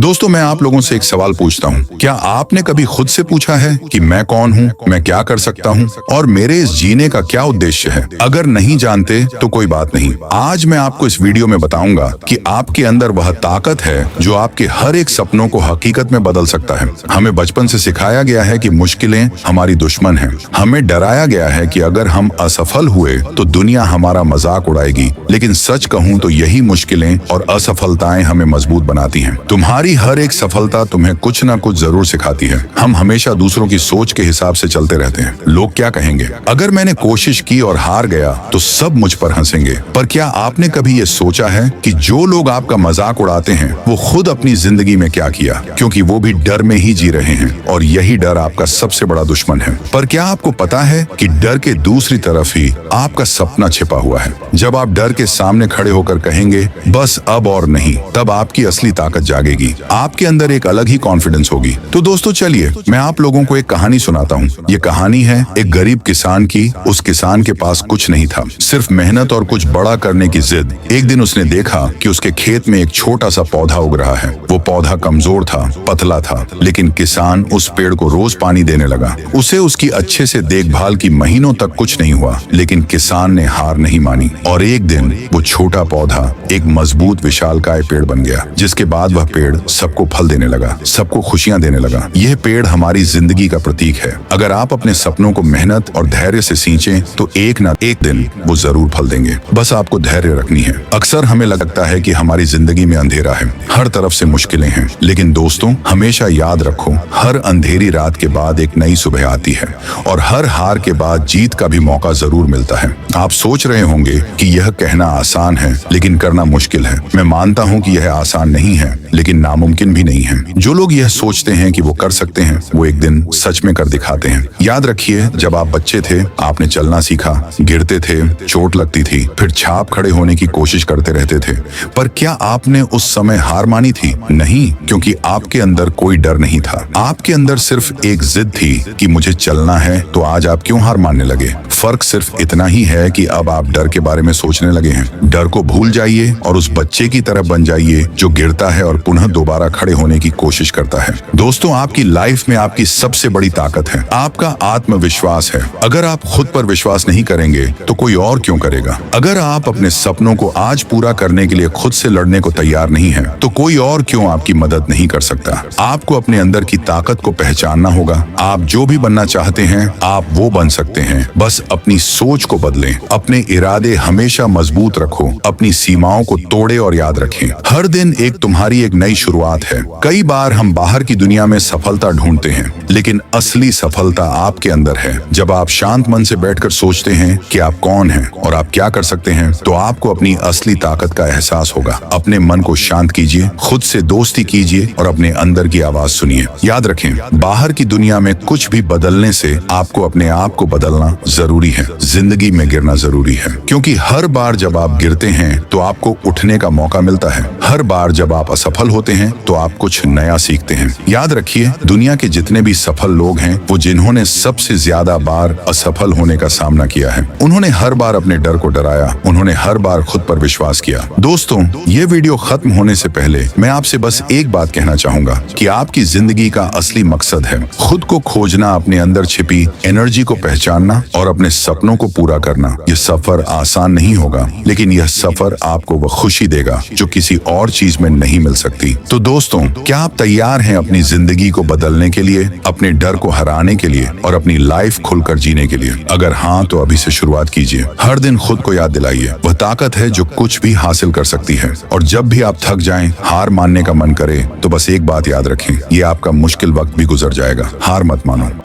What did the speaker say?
दोस्तों, मैं आप लोगों से एक सवाल पूछता हूँ। क्या आपने कभी खुद से पूछा है कि मैं कौन हूँ, मैं क्या कर सकता हूँ और मेरे इस जीने का क्या उद्देश्य है? अगर नहीं जानते तो कोई बात नहीं। आज मैं आपको इस वीडियो में बताऊंगा कि आपके अंदर वह ताकत है जो आपके हर एक सपनों को हकीकत में बदल सकता है। हमें बचपन से सिखाया गया है कि मुश्किलें हमारी दुश्मन हैं। हमें डराया गया है कि अगर हम असफल हुए तो दुनिया हमारा मजाक उड़ाएगी, लेकिन सच कहूँ तो यही मुश्किलें और असफलताएं हमें मजबूत बनाती हैं। तुम्हारी हर एक सफलता तुम्हें कुछ ना कुछ जरूर सिखाती है। हम हमेशा दूसरों की सोच के हिसाब से चलते रहते हैं। लोग क्या कहेंगे? अगर मैंने कोशिश की और हार गया तो सब मुझ पर हंसेंगे। पर क्या आपने कभी ये सोचा है कि जो लोग आपका मजाक उड़ाते हैं वो खुद अपनी जिंदगी में क्या किया? क्योंकि वो भी डर में ही जी रहे हैं और यही डर आपका सबसे बड़ा दुश्मन है। पर क्या आपको पता है कि डर के दूसरी तरफ ही आपका सपना छिपा हुआ है? जब आप डर के सामने खड़े होकर कहेंगे बस अब और नहीं, तब आपकी असली ताकत जागेगी। आपके अंदर एक अलग ही कॉन्फिडेंस होगी। तो दोस्तों चलिए मैं आप लोगों को एक कहानी सुनाता हूँ। ये कहानी है एक गरीब किसान की। उस किसान के पास कुछ नहीं था, सिर्फ मेहनत और कुछ बड़ा करने की जिद। एक दिन उसने देखा कि उसके खेत में एक छोटा सा पौधा उग रहा है। वो पौधा कमजोर था, पतला था, लेकिन किसान उस पेड़ को रोज पानी देने लगा। उसे उसकी अच्छे से देखभाल की महीनों तक कुछ नहीं हुआ, लेकिन किसान ने हार नहीं मानी और एक दिन वो छोटा पौधा एक मजबूत विशालकाय पेड़ बन गया, जिसके बाद वह पेड़ सबको फल देने लगा, सबको खुशियां देने लगा। यह पेड़ हमारी जिंदगी का प्रतीक है। अगर आप अपने सपनों को मेहनत और धैर्य से सींचें तो एक न एक दिन वो जरूर फल देंगे। बस आपको धैर्य रखनी है। अक्सर हमें लगता है कि हमारी जिंदगी में अंधेरा है, हर तरफ से मुश्किलें हैं, लेकिन दोस्तों हमेशा याद रखो, हर अंधेरी रात के बाद एक नई सुबह आती है और हर हार के बाद जीत का भी मौका जरूर मिलता है। आप सोच रहे होंगे कि यह कहना आसान है लेकिन करना मुश्किल है। मैं मानता हूँ कि यह आसान नहीं है, लेकिन नामुमकिन भी नहीं है। जो लोग यह सोचते हैं कि वो कर सकते हैं, वो एक दिन सच में कर दिखाते हैं। याद रखिए, जब आप बच्चे थे आपने चलना सीखा, गिरते थे, चोट लगती थी, फिर छाप खड़े होने की कोशिश करते रहते थे। पर क्या आपने उस समय हार मानी थी? नहीं, क्योंकि आपके अंदर कोई डर नहीं था। आपके अंदर सिर्फ एक जिद थी कि मुझे चलना है। तो आज आप क्यों हार मानने लगे? फर्क सिर्फ इतना ही है कि अब आप डर के बारे में सोचने लगे हैं। डर को भूल जाइए और उस बच्चे की तरह बन जाइए जो गिरता है और पुनः दोबारा खड़े होने की कोशिश करता है। दोस्तों, आपकी लाइफ में आपकी सबसे बड़ी ताकत है आपका आत्मविश्वास है। अगर आप खुद पर विश्वास नहीं करेंगे तो कोई और क्यों करेगा? अगर आप अपने सपनों को आज पूरा करने के लिए खुद से लड़ने को तैयार नहीं है तो कोई और क्यों आपकी मदद नहीं कर सकता? आपको अपने अंदर की ताकत को पहचानना होगा। आप जो भी बनना चाहते हैं आप वो बन सकते हैं। बस अपनी सोच को बदलें, अपने इरादे हमेशा मजबूत रखो, अपनी सीमाओं को तोड़े और याद रखें, हर दिन एक तुम्हारी एक नई शुरुआत है। कई बार हम बाहर की दुनिया में सफलता ढूंढते हैं, लेकिन असली सफलता आपके अंदर है। जब आप शांत मन से बैठकर सोचते हैं कि आप कौन हैं और आप क्या कर सकते हैं, तो आपको अपनी असली ताकत का एहसास होगा। अपने मन को शांत कीजिए, खुद से दोस्ती कीजिए और अपने अंदर की आवाज सुनिए। याद रखें, बाहर की दुनिया में कुछ भी बदलने से आपको अपने आप को बदलना जरूरी है। जिंदगी में गिरना जरूरी है, क्योंकि हर बार जब आप गिरते हैं तो आपको उठने का मौका मिलता है। हर बार जब आप असफल होते हैं तो आप कुछ नया सीखते हैं। याद रखिए, दुनिया के जितने भी सफल लोग हैं वो जिन्होंने सबसे ज्यादा बार असफल होने का सामना किया है। उन्होंने हर बार अपने डर को डराया, उन्होंने हर बार खुद पर विश्वास किया। दोस्तों, ये वीडियो खत्म होने से पहले मैं आपसे बस एक बात कहना चाहूंगा कि आपकी जिंदगी का असली मकसद है खुद को खोजना, अपने अंदर छिपी एनर्जी को पहचानना और अपने सपनों को पूरा करना। यह सफर आसान नहीं होगा, लेकिन यह सफर आपको वह खुशी देगा जो किसी और चीज में नहीं मिल सकती। तो दोस्तों, क्या आप तैयार हैं अपनी जिंदगी को बदलने के लिए, अपने डर को हराने के लिए और अपनी लाइफ खुलकर जीने के लिए? अगर हाँ, तो अभी से शुरुआत कीजिए। हर दिन खुद को याद दिलाइए, वह ताकत है जो कुछ भी हासिल कर सकती है। और जब भी आप थक जाएं, हार मानने का मन करे, तो बस एक बात याद रखें, ये आपका मुश्किल वक्त भी गुजर जाएगा। हार मत मानो।